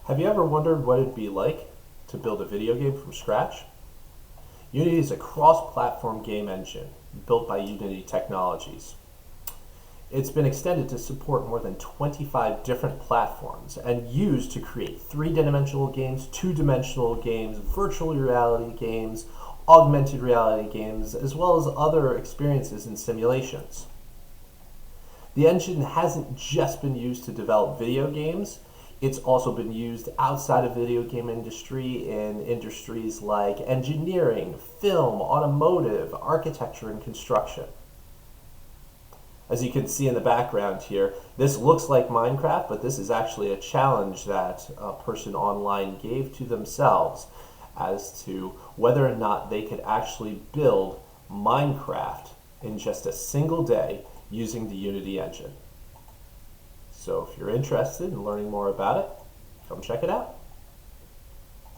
Have you ever wondered what it'd be like to build a video game from scratch? Unity is a cross-platform game engine built by Unity Technologies. It's been extended to support more than 25 different platforms and used to create three-dimensional games, two-dimensional games, virtual reality games, augmented reality games, as well as other experiences and simulations. The engine hasn't just been used to develop video games, it's also been used outside of the video game industry in industries like engineering, film, automotive, architecture, and construction. As you can see in the background here, this looks like Minecraft, but this is actually a challenge that a person online gave to themselves as to whether or not they could actually build Minecraft in just a single day using the Unity engine. So if you're interested in learning more about it, come check it out.